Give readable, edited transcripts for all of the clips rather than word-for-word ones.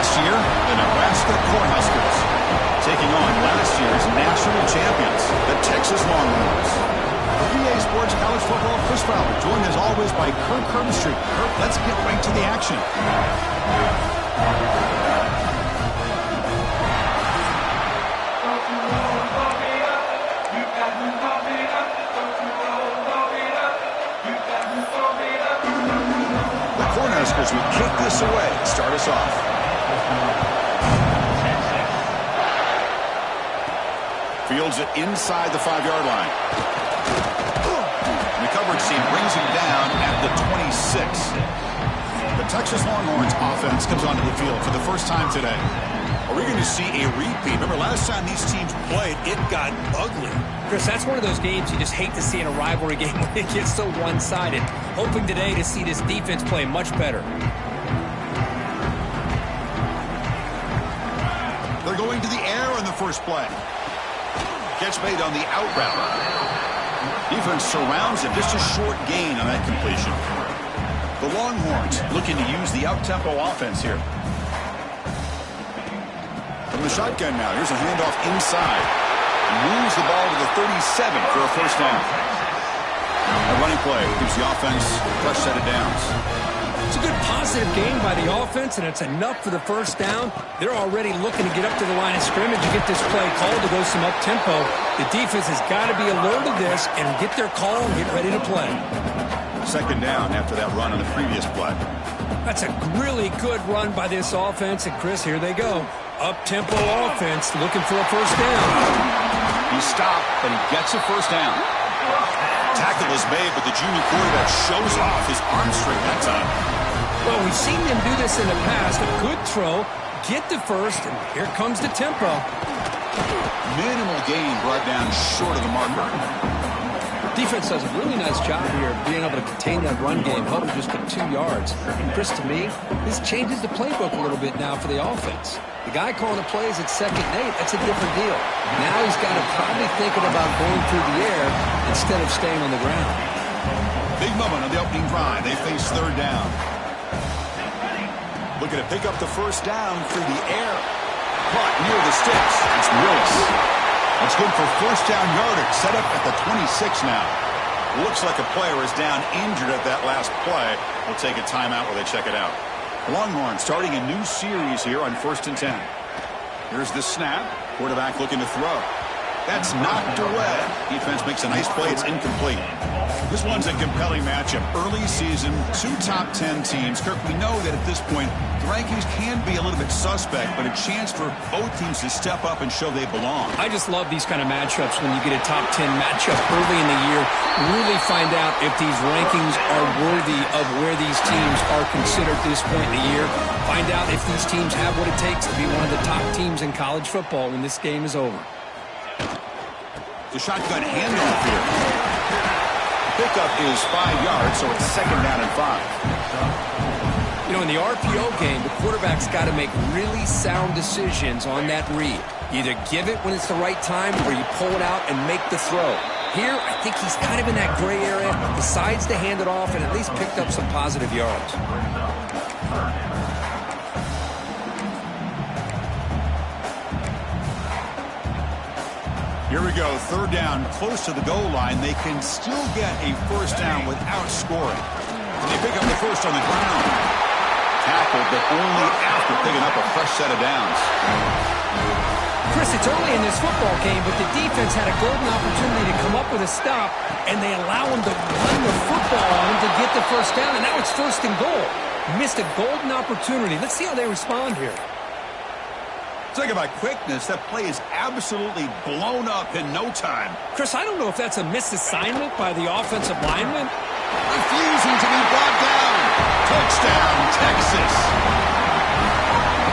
Last year, the Nebraska Cornhuskers taking on last year's national champions, the Texas Longhorns. For EA Sports College Football, Chris Fowler, joined as always by Kirk Herbstreit. Kirk, let's get right to the action. The Cornhuskers would kick this away to start us off. Fields it inside the 5-yard line. And the coverage team brings him down at the 26. The Texas Longhorns offense comes onto the field for the first time today. Are we going to see a repeat? Remember, last time these teams played, it got ugly. Chris, that's one of those games you just hate to see in a rivalry game when it gets so one-sided. Hoping today to see this defense play much better. They're going to the air on the first play. Catch made on the out route. Defense surrounds him. Just a short gain on that completion. The Longhorns looking to use the out-tempo offense here. From the shotgun now. Here's a handoff inside. Moves the ball to the 37 for a first down. A running play gives the offense a fresh set of downs. It's a good positive game by the offense, and it's enough for the first down. They're already looking to get up to the line of scrimmage and get this play called to go some up-tempo. The defense has got to be alert to this and get their call and get ready to play. Second down after that run on the previous play. That's a really good run by this offense, and Chris, here they go. Up-tempo offense looking for a first down. He stopped, but he gets a first down. Tackle is made, but the junior quarterback shows off his arm strength that time. Well, we've seen them do this in the past. A good throw, get the first, and here comes the tempo. Minimal gain brought down short of the marker. Defense does a really nice job here of being able to contain that run game, held him just for 2 yards. And Chris, to me, this changes the playbook a little bit now for the offense. The guy calling the plays at 2nd and 8, that's a different deal. Now he's got to probably thinking about going through the air instead of staying on the ground. Big moment on the opening drive. They face third down. Looking to pick up the first down through the air. Caught near the sticks. It's Willis. That's good for first down yardage. Set up at the 26 now. Looks like a player is down injured at that last play. We'll take a timeout while they check it out. Longhorns starting a new series here on 1st and 10. Here's the snap. Quarterback looking to throw. That's knocked away. Defense makes a nice play. It's incomplete. This one's a compelling matchup. Early season, 2 top 10 teams. Kirk, we know that at this point, the rankings can be a little bit suspect, but a chance for both teams to step up and show they belong. I just love these kind of matchups when you get a top 10 matchup early in the year. Really find out if these rankings are worthy of where these teams are considered at this point in the year. Find out if these teams have what it takes to be one of the top teams in college football when this game is over. The shotgun handoff here. Pickup is 5 yards, so it's 2nd down and 5. You know, in the RPO game, the quarterback's got to make really sound decisions on that read. Either give it when it's the right time or you pull it out and make the throw. Here, I think he's kind of in that gray area, decides to hand it off and at least picked up some positive yards. Here we go, third down, close to the goal line. They can still get a first down without scoring. And they pick up the first on the ground. Tackled, but only after picking up a fresh set of downs. Chris, it's early in this football game, but the defense had a golden opportunity to come up with a stop, and they allow him to run the football on him to get the first down, and now it's 1st and goal. Missed a golden opportunity. Let's see how they respond here. Talk about quickness. That play is absolutely blown up in no time. Chris, I don't know if that's a misassignment by the offensive lineman. Refusing to be brought down. Touchdown, Texas.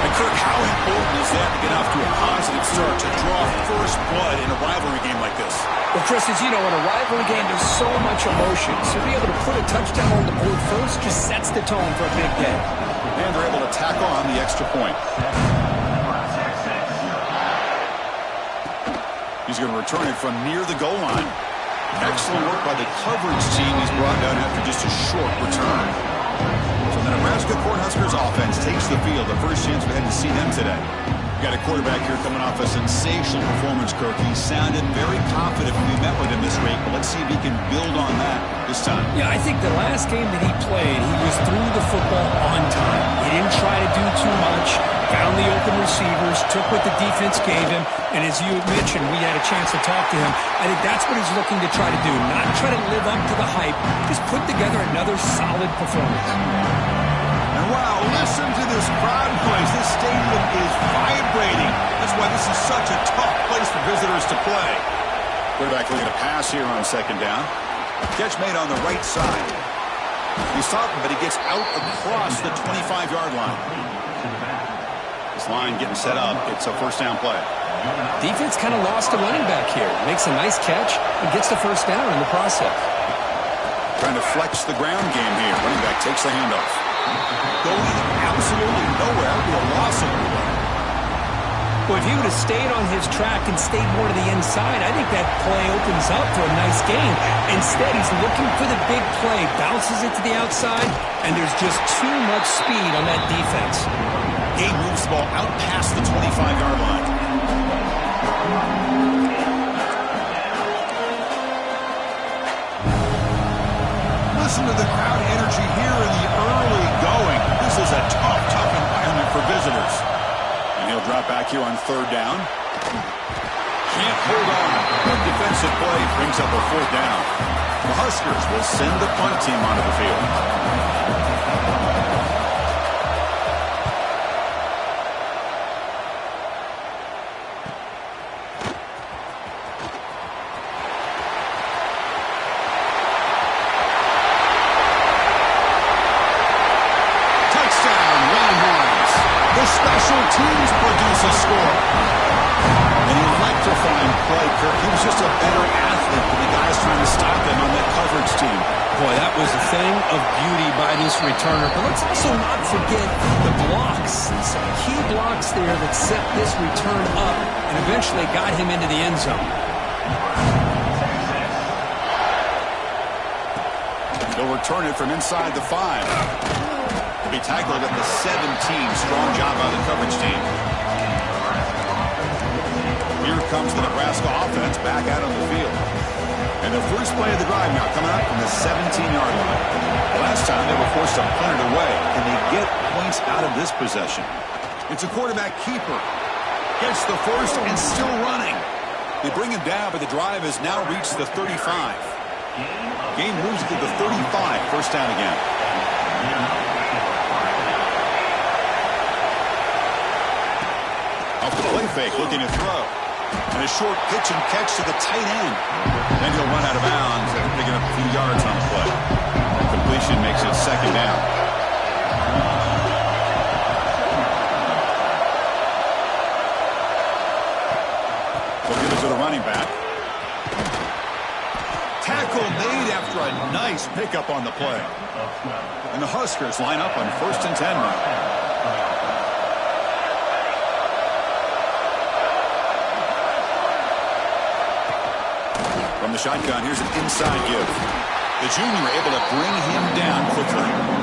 And Kirk, how important is that to get off to a positive start, to draw first blood in a rivalry game like this? Well, Chris, as you know, in a rivalry game, there's so much emotion. So to be able to put a touchdown on the board first just sets the tone for a big day. And they're able to tack on the extra point. He's going to return it from near the goal line. Excellent work by the coverage team. He's brought down after just a short return. So The Nebraska Cornhuskers offense takes the field. The first chance we had to see them today. Got a quarterback here coming off a sensational performance, Kirk. He sounded very confident when we met with him this week, but let's see if he can build on that this time. Yeah, I think the last game that he played, he just threw the football on time. He didn't try to do too much, found the open receivers, took what the defense gave him, and as you mentioned, we had a chance to talk to him. I think that's what he's looking to try to do, not try to live up to the hype, just put together another solid performance. And wow, listen to this crowd noise. This stadium is vibrating. That's why this is such a tough place for visitors to play. Quarterback looking to pass here on second down. Catch made on the right side. He's talking, but he gets out across the 25-yard line. This line getting set up. It's a first down play. Defense kind of lost a running back here. Makes a nice catch and gets the first down in the process. Trying to flex the ground game here. Running back takes the handoff. Going absolutely nowhere. It'll be a loss of the play. Well, if he would have stayed on his track and stayed more to the inside, I think that play opens up for a nice gain. Instead, he's looking for the big play, bounces it to the outside, and there's just too much speed on that defense. Gabe moves the ball out past the 25-yard line. Listen to the crowd energy here in the early going. This is a tough, tough environment for visitors. And he'll drop back here on third down. Can't hold on. Good defensive play brings up a fourth down. The Huskers will send the punt team onto the field. Special teams produce a score. An electrifying play, Kirk. He was just a better athlete than the guys trying to stop him on that coverage team. Boy, that was a thing of beauty by this returner. But let's also not forget the blocks. Some key blocks there that set this return up and eventually got him into the end zone. They'll return it from inside the 5. To be tackled at the 17. Strong job by the coverage team. Here comes the Nebraska offense back out on the field. And the first play of the drive now coming out from the 17-yard line. Last time they were forced to punt it away. Can they get points out of this possession? It's a quarterback keeper. Gets the first and still running. They bring him down, but the drive has now reached the 35. Game moves to the 35. First down again. Off the play fake, looking to throw. And a short pitch and catch to the tight end. Then he'll run out of bounds, picking up a few yards on the play. Completion makes it second down. They'll give it to the running back. Tackle made after a nice pickup on the play. And the Huskers line up on 1st and 10 now. From the shotgun, here's an inside give. The junior able to bring him down quickly.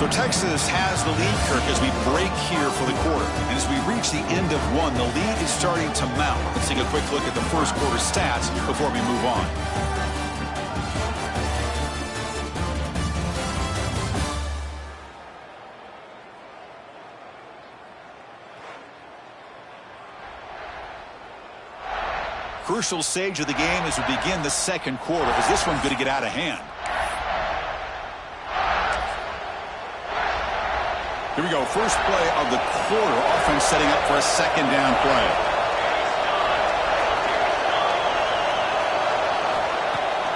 So Texas has the lead, Kirk, as we break here for the quarter. And as we reach the end of one, the lead is starting to mount. Let's take a quick look at the first quarter stats before we move on. Crucial stage of the game as we begin the second quarter. Is this one going to get out of hand? Here we go. First play of the quarter. Offense setting up for a second down play.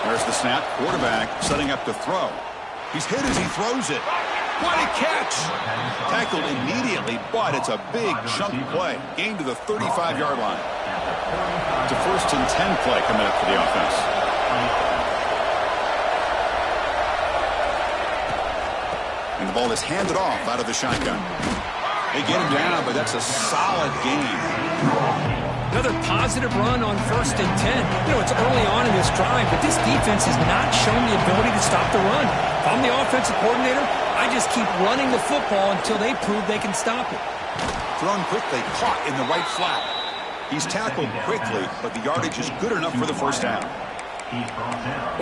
There's the snap. Quarterback setting up to throw. He's hit as he throws it. What a catch! Tackled immediately, but it's a big chunk play. Gain to the 35-yard line. It's a 1st and 10 play coming up for the offense. And the ball is handed off out of the shotgun. They get him down, but that's a solid game. Another positive run on 1st and 10. You know, it's early on in this drive, but this defense has not shown the ability to stop the run. If I'm the offensive coordinator, I just keep running the football until they prove they can stop it. Thrown quickly, caught in the right flat. He's tackled quickly, but the yardage is good enough for the first down.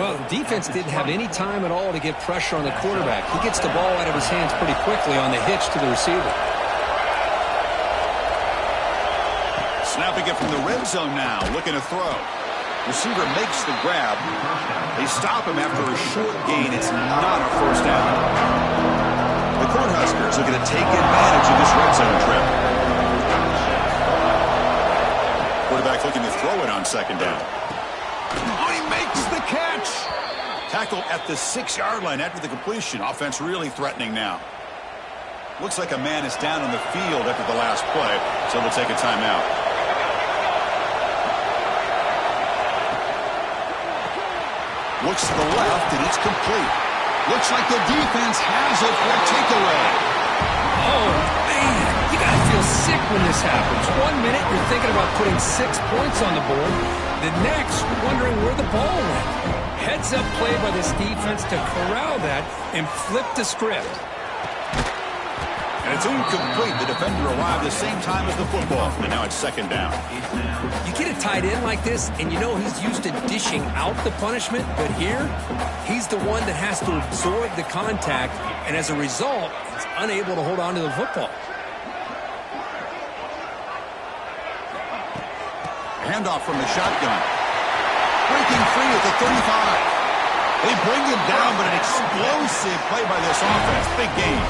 Well, the defense didn't have any time at all to get pressure on the quarterback. He gets the ball out of his hands pretty quickly on the hitch to the receiver. Snapping it from the red zone now, looking to throw. Receiver makes the grab. They stop him after a short gain. It's not a first down. The Cornhuskers are going to take advantage of this red zone trip. Quarterback looking to throw it on second down. Oh, he makes the catch. Tackle at the 6-yard line after the completion. Offense really threatening now. Looks like a man is down on the field after the last play, so they'll take a timeout. Looks to the left, and it's complete. Looks like the defense has it for a takeaway. Oh, man. You got to feel sick when this happens. 1 minute, you're thinking about putting 6 points on the board. The next, you're wondering where the ball went. Heads-up play by this defense to corral that and flip the script. And it's incomplete. The defender arrived the same time as the football, and now it's second down. You get a tight end like this, and you know he's used to dishing out the punishment, but here, he's the one that has to absorb the contact, and as a result, he's unable to hold on to the football. Handoff from the shotgun. Breaking free at the 35. They bring him down, but an explosive play by this offense. Big game.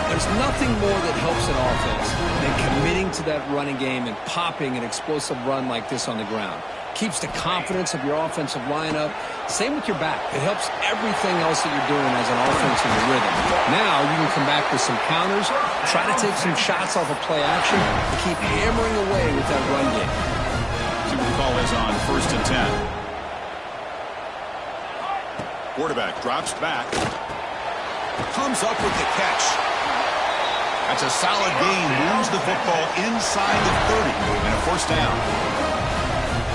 There's nothing more that helps an offense than committing to that running game and popping an explosive run like this on the ground. Keeps the confidence of your offensive lineup. Same with your back. It helps everything else that you're doing as an offense in the rhythm. Now you can come back with some counters, try to take some shots off of play action, and keep hammering away with that run game. See what the call is on 1st and 10. Quarterback drops back. Comes up with the catch. That's a solid gain. Moves the football inside the 30 and a first down.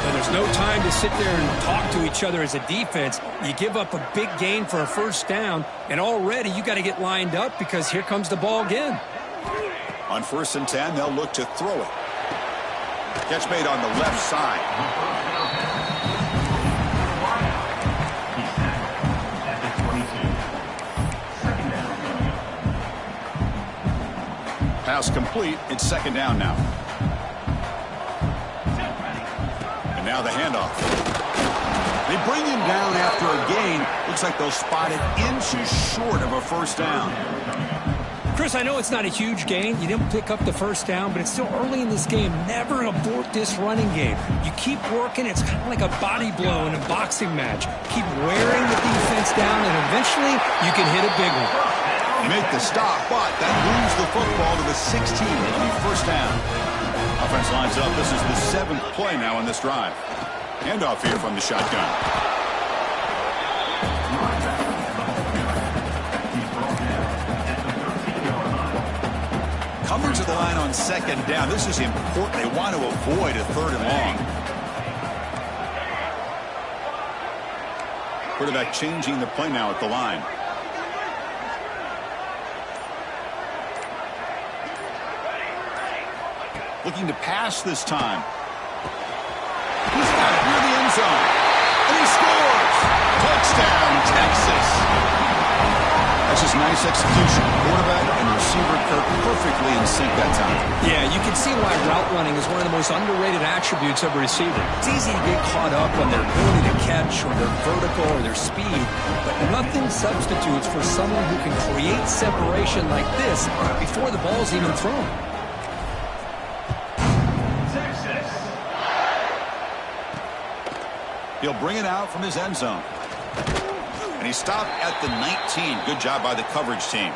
And there's no time to sit there and talk to each other as a defense. You give up a big gain for a first down, and already you got to get lined up because here comes the ball again. On 1st and 10, they'll look to throw it. Catch made on the left side. Pass complete. It's second down now. And now the handoff. They bring him down after a gain. Looks like they'll spot it inches short of a first down. Chris, I know it's not a huge gain. You didn't pick up the first down, but it's still early in this game. Never abort this running game. You keep working. It's kind of like a body blow in a boxing match. Keep wearing the defense down, and eventually you can hit a big one. Make the stop, but that moves the football to the 16. It'll be first down. Offense lines up. This is the 7th play now in this drive. Handoff here from the shotgun. Coming to the line on second down. This is important. They want to avoid a 3rd and long. Quarterback changing the play now at the line. Looking to pass this time. He's got it near the end zone. And he scores! Touchdown, Texas! That's just nice execution. Quarterback and receiver perfectly in sync that time. Yeah, you can see why route running is one of the most underrated attributes of a receiver. It's easy to get caught up on their ability to catch or their vertical or their speed, but nothing substitutes for someone who can create separation like this before the ball's even thrown. He'll bring it out from his end zone. And he stopped at the 19. Good job by the coverage team.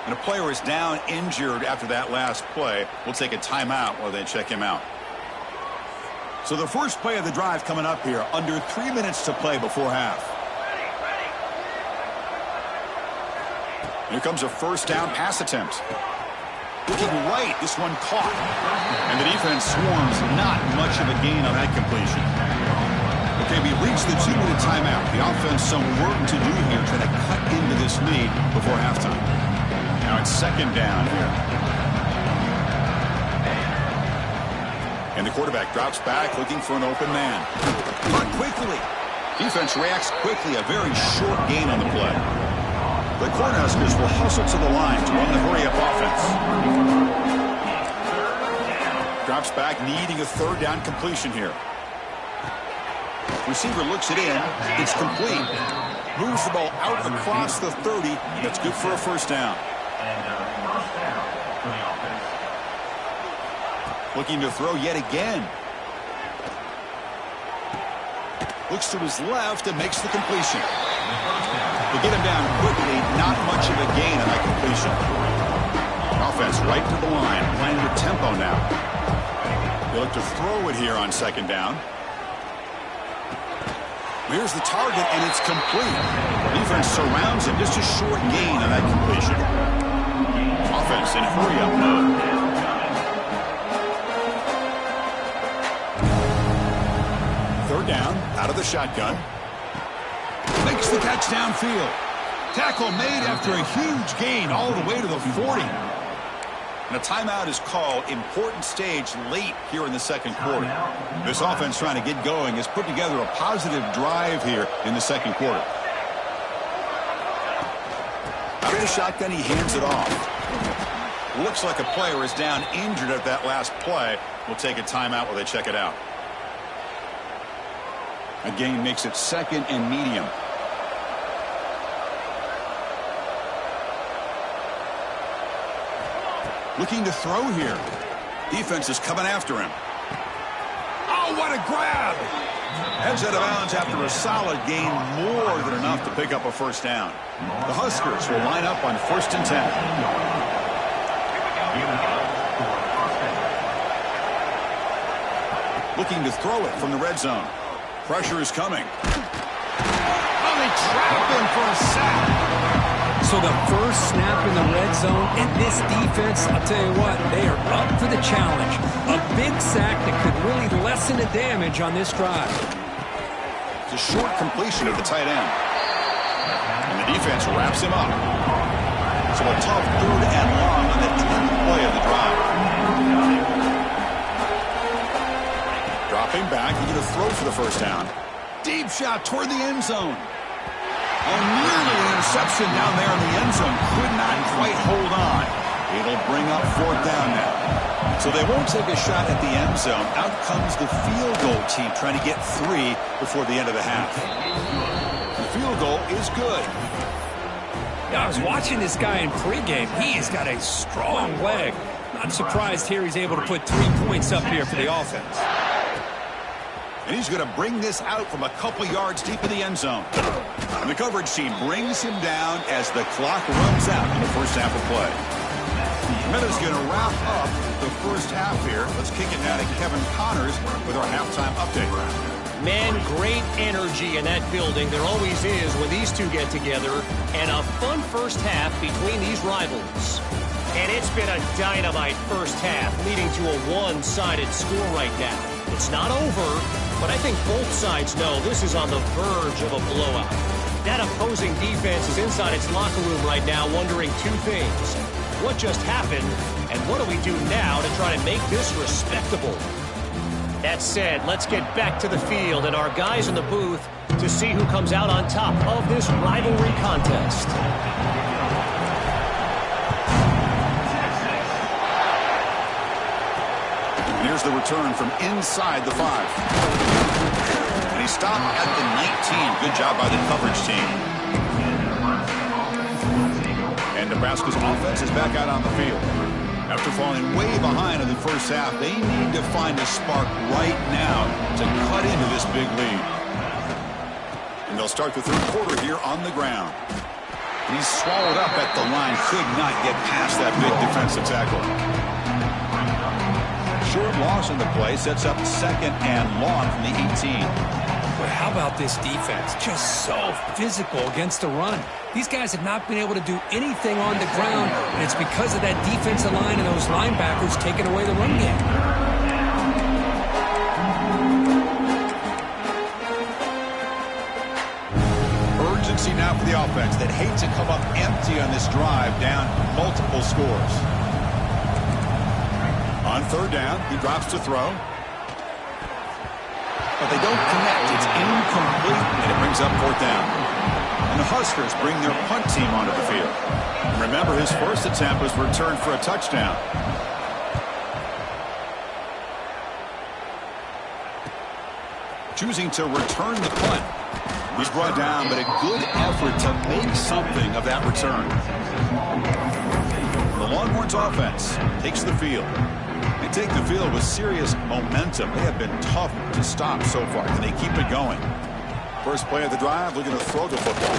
And a player is down injured after that last play. We'll take a timeout while they check him out. So the first play of the drive coming up here. Under 3 minutes to play before half. Here comes a first down pass attempt. Looking right. This one caught. And the defense swarms. Not much of a gain on that completion. Okay, we reached the 2-minute timeout. The offense some work to do here, trying to cut into this lead before halftime. Now it's second down here. And the quarterback drops back, looking for an open man. Caught quickly. Defense reacts quickly. A very short gain on the play. The Cornhuskers will hustle to the line to run the hurry-up offense. Drops back, needing a third down completion here. Receiver looks it in. It's complete. Moves the ball out across the 30. That's good for a first down. Looking to throw yet again. Looks to his left and makes the completion. They get him down quickly. Not much of a gain on that completion. Offense right to the line. Playing with tempo now. They look to throw it here on second down. Here's the target, and it's complete. Defense surrounds him. Just a short gain on that completion. Offense in hurry-up mode. Third down, out of the shotgun. Makes the catch downfield. Tackle made after a huge gain all the way to the 40. And a timeout is called. Important stage late here in the second quarter. This offense trying to get going has put together a positive drive here in the second quarter. Out of the shotgun, he hands it off. Looks like a player is down injured at that last play. We'll take a timeout while they check it out. A gain makes it second and medium. Looking to throw here. Defense is coming after him. Oh, what a grab! Heads out of bounds after a solid gain, more than enough to pick up a first down. The Huskers will line up on 1st and 10. Looking to throw it from the red zone. Pressure is coming. Oh, they trap him for a sack. So the first snap in the red zone, and this defense, I'll tell you what, they are up for the challenge. A big sack that could really lessen the damage on this drive. It's a short completion of the tight end. And the defense wraps him up. So a tough third and long on the 10th play of the drive. Dropping back, he's going to throw for the first down. Deep shot toward the end zone. Oh, nearly an interception down there in the end zone. Could not quite hold on. It'll bring up fourth down now. So they won't take a shot at the end zone. Out comes the field goal team trying to get 3 before the end of the half. The field goal is good. Yeah, I was watching this guy in pregame. He has got a strong leg. Not surprised here he's able to put 3 points up here for the offense. And he's going to bring this out from a couple yards deep in the end zone. And the coverage team brings him down as the clock runs out in the first half of play. Meadows going to wrap up the first half here. Let's kick it now to Kevin Connors with our halftime update. Man, great energy in that building. There always is when these two get together. And a fun first half between these rivals. And it's been a dynamite first half, leading to a one-sided score right now. It's not over, but I think both sides know this is on the verge of a blowout. That opposing defense is inside its locker room right now wondering 2 things. what just happened, and what do we do now to try to make this respectable? That said, let's get back to the field and our guys in the booth to see who comes out on top of this rivalry contest. Here's the return from inside the 5. And he stopped at the 19. Good job by the coverage team. And Nebraska's offense is back out on the field. After falling way behind in the first half, they need to find a spark right now to cut into this big lead. And they'll start the third quarter here on the ground. He's swallowed up at the line. Could not get past that big defensive tackle. Short loss in the play sets up second and long from the 18. But how about this defense? Just so physical against the run. These guys have not been able to do anything on the ground, and it's because of that defensive line and those linebackers taking away the run game. Urgency now for the offense that hates to come up empty on this drive, down multiple scores. On third down, he drops to throw. But they don't connect. It's incomplete, and it brings up fourth down. And the Huskers bring their punt team onto the field. And remember, his first attempt was returned for a touchdown. Choosing to return the punt. He's brought down, but a good effort to make something of that return. The Longhorns offense takes the field. They take the field with serious momentum. They have been tough to stop so far. Can they keep it going? First play of the drive, looking to throw the football.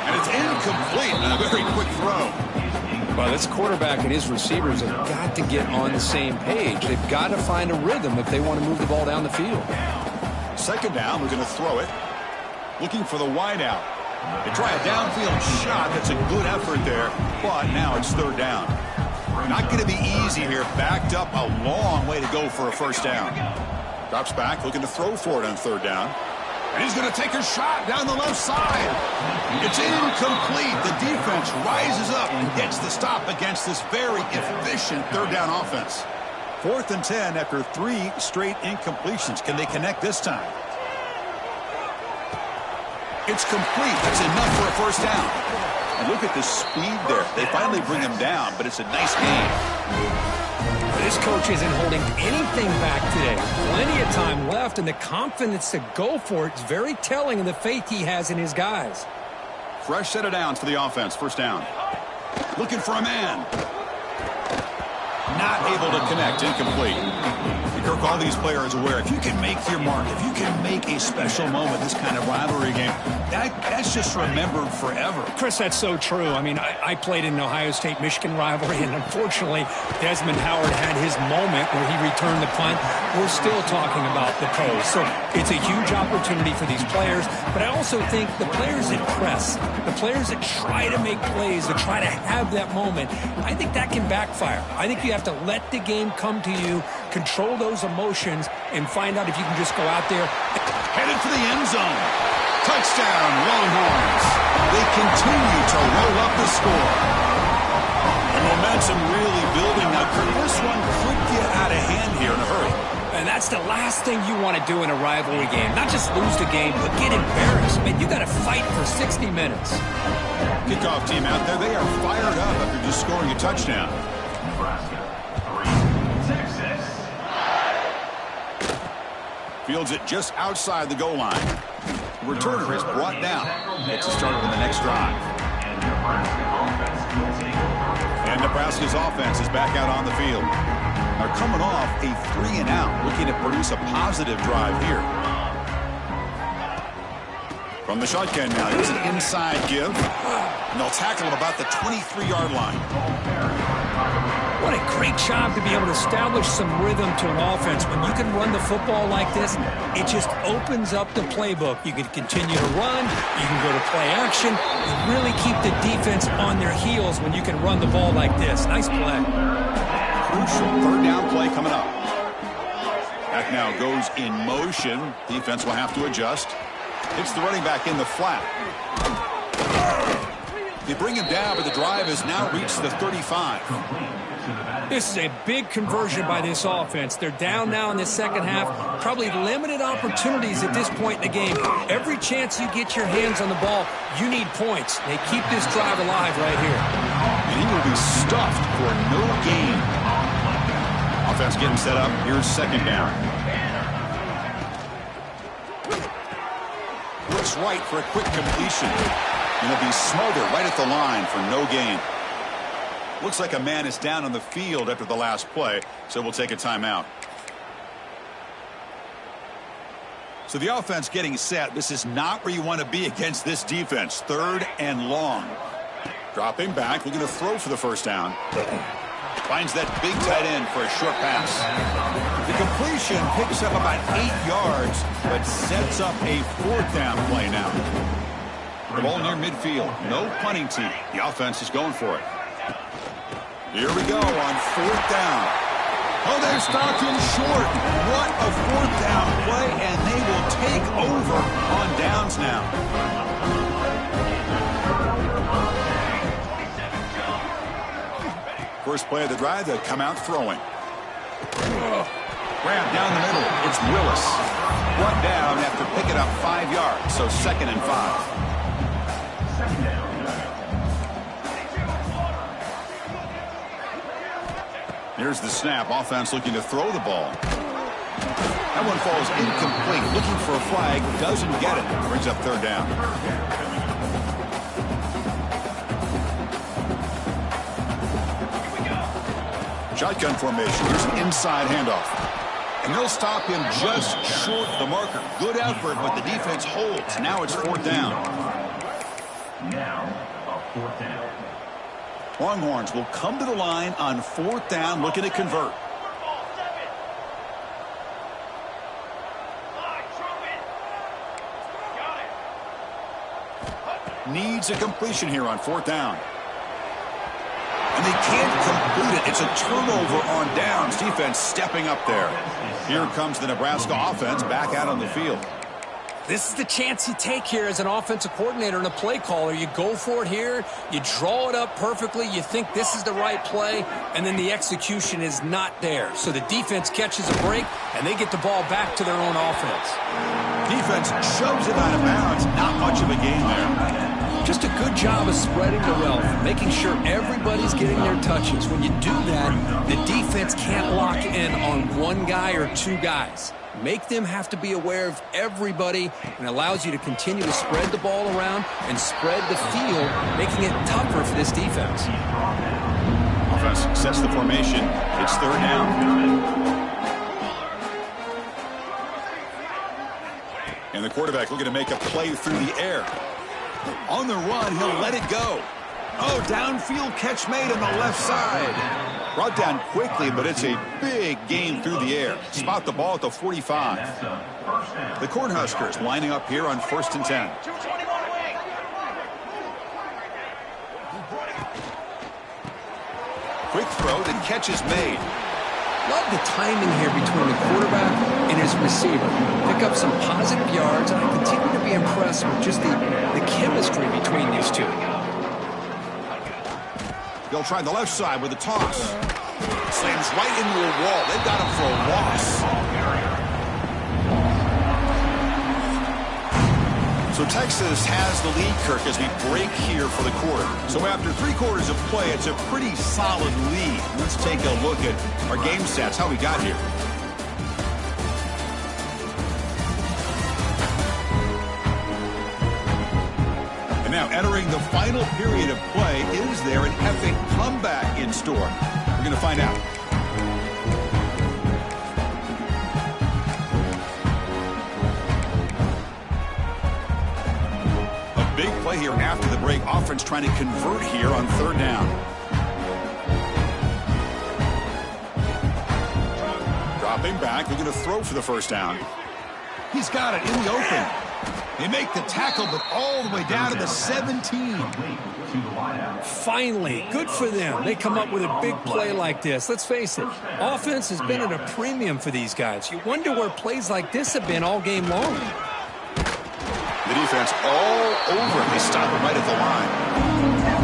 And it's incomplete on a very quick throw. Well, this quarterback and his receivers have got to get on the same page. They've got to find a rhythm if they want to move the ball down the field. Second down, we're going to throw it. Looking for the wide out. They try a downfield shot. That's a good effort there, but now it's third down. Not going to be easy here. Backed up a long way to go for a first down. Drops back, looking to throw for it on third down. And he's going to take a shot down the left side. It's incomplete. The defense rises up and gets the stop against this very efficient third down offense. 4th and 10 after 3 straight incompletions. Can they connect this time? It's complete. That's enough for a first down. And look at the speed there. They finally bring him down, but it's a nice game. This coach isn't holding anything back today. Plenty of time left, and the confidence to go for it is very telling of the faith he has in his guys. Fresh set of downs for the offense. First down. Looking for a man. Not able to connect. Incomplete. Kirk, all these players aware, if you can make your mark, if you can make a special moment, this kind of rivalry game, that's just remembered forever. Chris, that's so true. I mean, I played in an Ohio State-Michigan rivalry, and unfortunately, Desmond Howard had his moment where he returned the punt. We're still talking about the pros. So it's a huge opportunity for these players, but I also think the players that press, the players that try to make plays, that try to have that moment, I think that can backfire. I think you have to let the game come to you, control those emotions, and find out if you can just go out there. Headed for the end zone. Touchdown, Longhorns. They continue to roll up the score. The momentum really building now. This one could get out of hand here in a hurry. And that's the last thing you want to do in a rivalry game. Not just lose the game, but get embarrassed. I mean, you got to fight for 60 minutes. Kickoff team out there, they are fired up after just scoring a touchdown. Fields it just outside the goal line. The returner is brought down. Gets started on the next drive. And Nebraska's offense is back out on the field. Are coming off a 3-and-out, looking to produce a positive drive here. From the shotgun now, here's an inside give. And they'll tackle him about the 23-yard line. What a great job to be able to establish some rhythm to an offense. When you can run the football like this, it just opens up the playbook. You can continue to run. You can go to play action. You really keep the defense on their heels when you can run the ball like this. Nice play. Crucial third down play coming up. Back now goes in motion. Defense will have to adjust. Hits the running back in the flat. They bring him down, but the drive has now reached the 35. This is a big conversion by this offense. They're down now in the second half. Probably limited opportunities at this point in the game. Every chance you get your hands on the ball, you need points. They keep this drive alive right here. And he will be stuffed for no gain. Offense getting set up. Here's second down. Looks right for a quick completion. And he'll be smothered right at the line for no gain. Looks like a man is down on the field after the last play, so we'll take a timeout. So the offense getting set. This is not where you want to be against this defense. 3rd and long. Dropping back, looking to throw for the first down. Finds that big tight end for a short pass. The completion picks up about 8 yards, but sets up a 4th down play now. The ball near midfield. No punting team. The offense is going for it. Here we go on 4th down. Oh, they're stopped him short. What a 4th down play, and they will take over on downs now. First play of the drive, they'll come out throwing. Grab down the middle. It's Willis. Brought down after picking up 5 yards, so 2nd and 5. Here's the snap. Offense looking to throw the ball. That one falls incomplete. Looking for a flag. Doesn't get it. Brings up 3rd down. Shotgun formation. Here's an inside handoff. And they'll stop him just short of the marker. Good effort, but the defense holds. Now it's 4th down. Now a 4th down. Longhorns will come to the line on 4th down, looking to convert. Needs a completion here on 4th down. And they can't complete it. It's a turnover on downs. Defense stepping up there. Here comes the Nebraska offense back out on the field. This is the chance you take here as an offensive coordinator and a play caller. You go for it here. You draw it up perfectly. You think this is the right play, and then the execution is not there. So the defense catches a break, and they get the ball back to their own offense. Defense shoves it out of bounds. Not much of a gain there. Just a good job of spreading the wealth, making sure everybody's getting their touches. When you do that, the defense can't lock in on one guy or 2 guys. Make them have to be aware of everybody, and allows you to continue to spread the ball around and spread the field, making it tougher for this defense. Offense sets the formation. It's 3rd down. And the quarterback looking to make a play through the air. On the run, he'll let it go. Oh, downfield catch made on the left side. Brought down quickly, but it's a big gain through the air. Spot the ball at the 45. The Cornhuskers lining up here on 1st and 10. Quick throw, the catch is made. Love the timing here between the quarterback and his receiver. Pick up some positive yards, and I continue to be impressed with just the chemistry between these two. They'll try the left side with a toss. Slams right into a wall. They've got him for a loss. So Texas has the lead, Kirk, as we break here for the quarter. So after 3 quarters of play, it's a pretty solid lead. Let's take a look at our game stats, how we got here. And now entering the final period of play, is there an epic comeback in store? We're going to find out. Big play here after the break. Offense trying to convert here on 3rd down. Dropping back, looking to throw for the first down. He's got it in the open. They make the tackle, but all the way down to the 17. Finally, good for them. They come up with a big play like this. Let's face it, offense has been at a premium for these guys. You wonder where plays like this have been all game long. The defense all over. They stop it right at the line.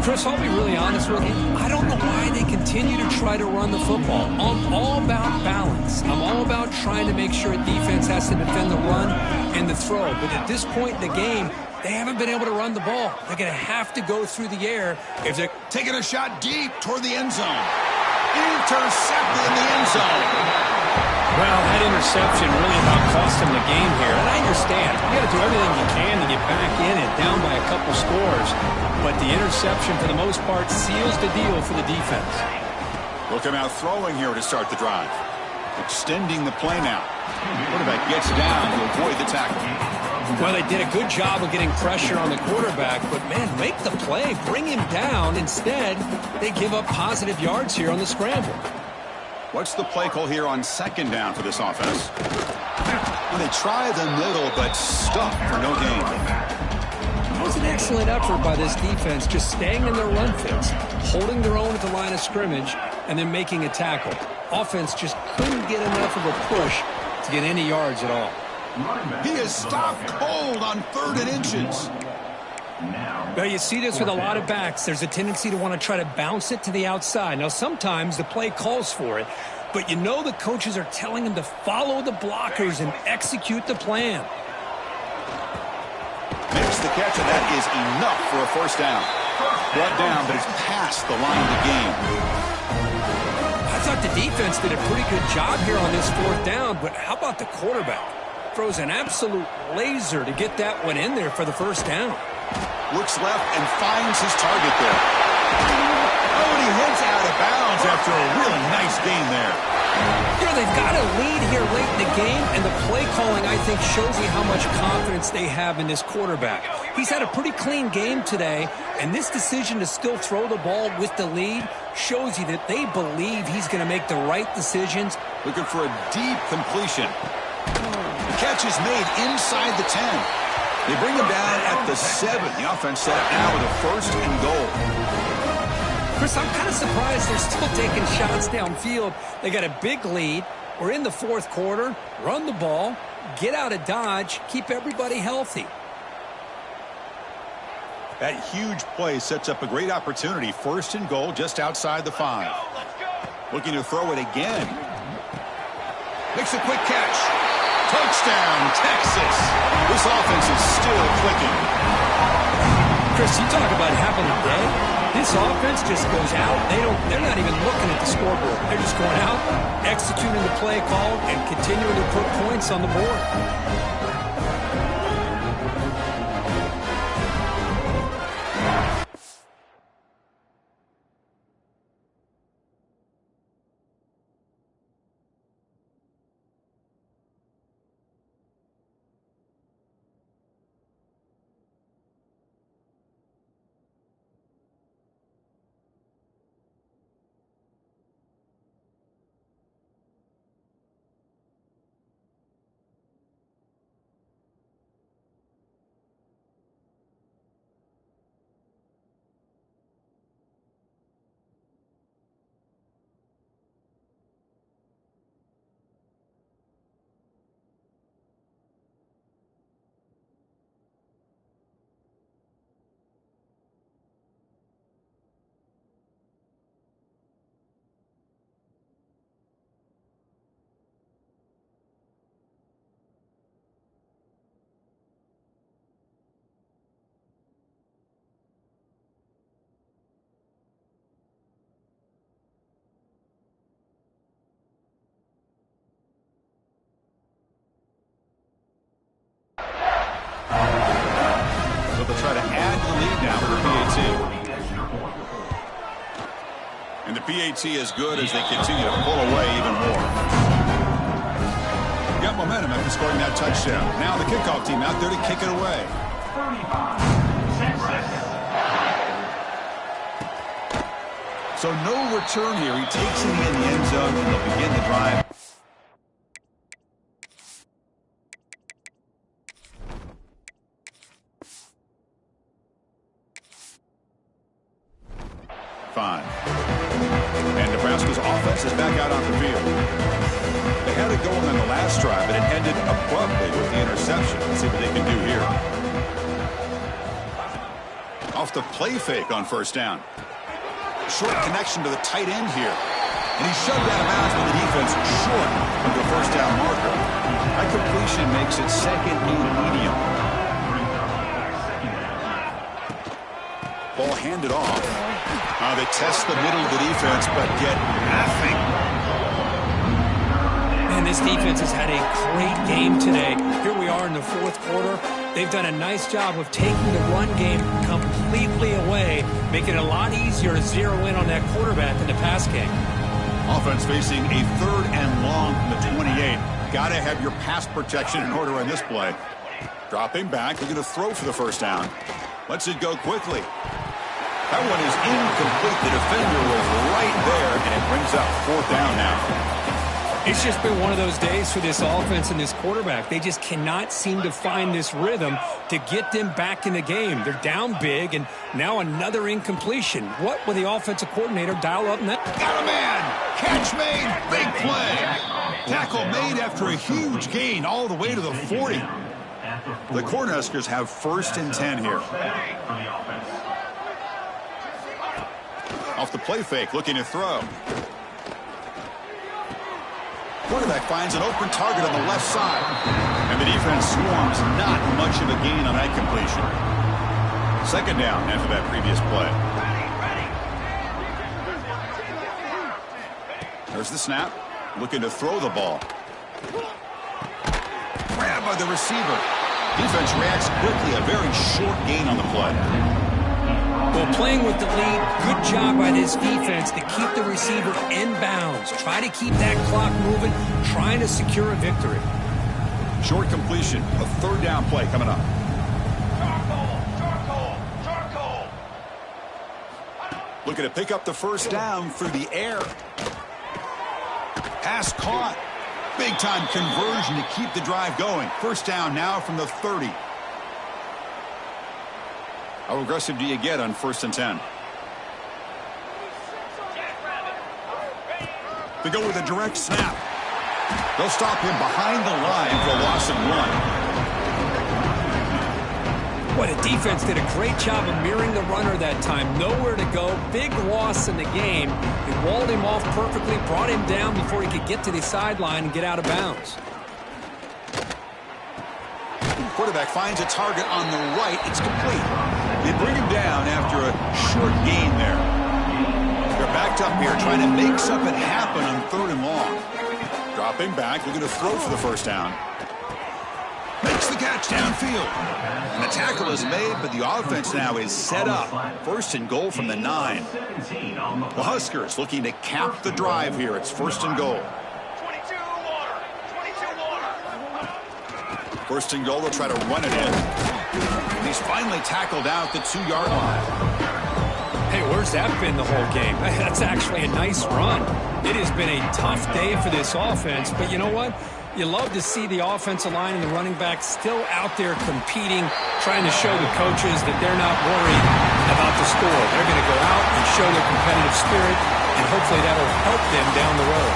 Chris, I'll be really honest with you. I don't know why they continue to try to run the football. I'm all about balance. I'm all about trying to make sure a defense has to defend the run and the throw. But at this point in the game, they haven't been able to run the ball. They're going to have to go through the air if they're taking a shot deep toward the end zone. Intercepted in the end zone. Well, that interception really about cost him the game here. And I understand. You got to do everything you can to get back in it, down by a couple scores. But the interception, for the most part, seals the deal for the defense. Look him out throwing here to start the drive. Extending the play now. Quarterback gets down to avoid the tackle. Well, they did a good job of getting pressure on the quarterback, but, man, make the play. Bring him down. Instead, they give up positive yards here on the scramble. What's the play call here on second down for this offense? Well, they try the middle, but stuck for no gain. It was an excellent effort by this defense, just staying in their run fits, holding their own at the line of scrimmage, and then making a tackle. Offense just couldn't get enough of a push to get any yards at all. He is stopped cold on 3rd and inches. Well, you see this with a lot of backs. There's a tendency to want to try to bounce it to the outside. Now, sometimes the play calls for it, but you know the coaches are telling them to follow the blockers and execute the plan. Makes the catch, and that is enough for a first down. Brought down, but it's past the line of the game. I thought the defense did a pretty good job here on this 4th down, but how about the quarterback? Throws an absolute laser to get that one in there for the first down. Looks left and finds his target there. Oh, and he heads out of bounds after a really nice gain there. You know, they've got a lead here late in the game, and the play calling, I think, shows you how much confidence they have in this quarterback. He's had a pretty clean game today, and this decision to still throw the ball with the lead shows you that they believe he's going to make the right decisions. Looking for a deep completion. The catch is made inside the 10. They bring him down at the 7. The offense set up now with a 1st and goal. Chris, I'm kind of surprised they're still taking shots downfield. They got a big lead. We're in the 4th quarter. Run the ball, get out of Dodge, keep everybody healthy. That huge play sets up a great opportunity. 1st and goal just outside the 5. Looking to throw it again. Makes a quick catch. Touchdown, Texas. This offense is still clicking. Chris, you talk about having a day. This offense just goes out. They're not even looking at the scoreboard. They're just going out, executing the play call, and continuing to put points on the board. Try to add to the lead now with the PAT. And the PAT is good as they continue to pull away even more. Got momentum after scoring that touchdown. Now the kickoff team out there to kick it away. 35. So no return here. He takes it in the end zone and they'll begin the drive. Fine. And Nebraska's offense is back out on the field. They had it going on the last drive, but it ended abruptly with the interception. Let's see what they can do here. Off the play fake on first down. Short connection to the tight end here. And he's shoved out of bounds by the defense short of the first down marker. That completion makes it second and medium. Ball handed off. They test the middle of the defense, but get nothing. Man, this defense has had a great game today. Here we are in the fourth quarter. They've done a nice job of taking the run game completely away, making it a lot easier to zero in on that quarterback in the pass game. Offense facing a 3rd and long from the 28. Got to have your pass protection in order on this play. Dropping back, they're going to throw for the first down. Lets it go quickly. That one is incomplete. The defender was right there, and it brings up 4th down now. It's just been one of those days for this offense and this quarterback. They just cannot seem to find this rhythm to get them back in the game. They're down big, and now another incompletion. What will the offensive coordinator dial up next? Got a man. Catch made. Big play. Tackle made after a huge gain all the way to the 40. The Cornhuskers have 1st and 10 here. Off the play fake, looking to throw. Quarterback finds an open target on the left side. And the defense swarms. Not much of a gain on that completion. 2nd down after that previous play. There's the snap. Looking to throw the ball. Grabbed by the receiver. Defense reacts quickly. A very short gain on the play. Well, playing with the lead, good job by this defense to keep the receiver in bounds. Try to keep that clock moving, trying to secure a victory. Short completion, a 3rd down play coming up. Looking to pick up the first down through the air. Pass caught. Big time conversion to keep the drive going. First down now from the 30. How aggressive do you get on 1st and 10? They go with a direct snap. They'll stop him behind the line for a loss of 1. What, the defense did a great job of mirroring the runner that time. Nowhere to go. Big loss in the game. They walled him off perfectly, brought him down before he could get to the sideline and get out of bounds. Quarterback finds a target on the right. It's complete. They bring him down after a short gain there. They're backed up here trying to make something happen on 3rd and long. Dropping back, looking to throw for the first down. Makes the catch downfield. And the tackle is made, but the offense now is set up. 1st and goal from the 9. The Huskers looking to cap the drive here. It's 1st and goal. 1st and goal, they'll try to run it in. And he's finally tackled out the 2-yard line. Hey, where's that been the whole game? That's actually a nice run. It has been a tough day for this offense, but you know what? You love to see the offensive line and the running back still out there competing, trying to show the coaches that they're not worried about the score. They're going to go out and show their competitive spirit, and hopefully that'll help them down the road.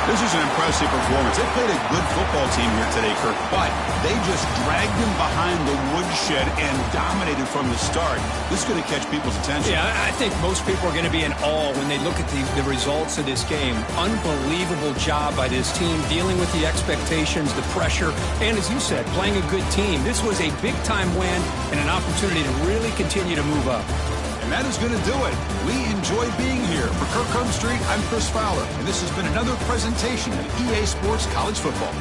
This is an impressive performance. They played a good football team here today, Kirk, but they just dragged them behind the woodshed and dominated from the start. This is going to catch people's attention. Yeah, I think most people are going to be in awe when they look at the results of this game. Unbelievable job by this team dealing with the expectations, the pressure, and as you said, playing a good team. This was a big-time win and an opportunity to really continue to move up. And that is going to do it. We enjoy being here. For Kirk Street, I'm Chris Fowler, and this has been another presentation of EA Sports College Football.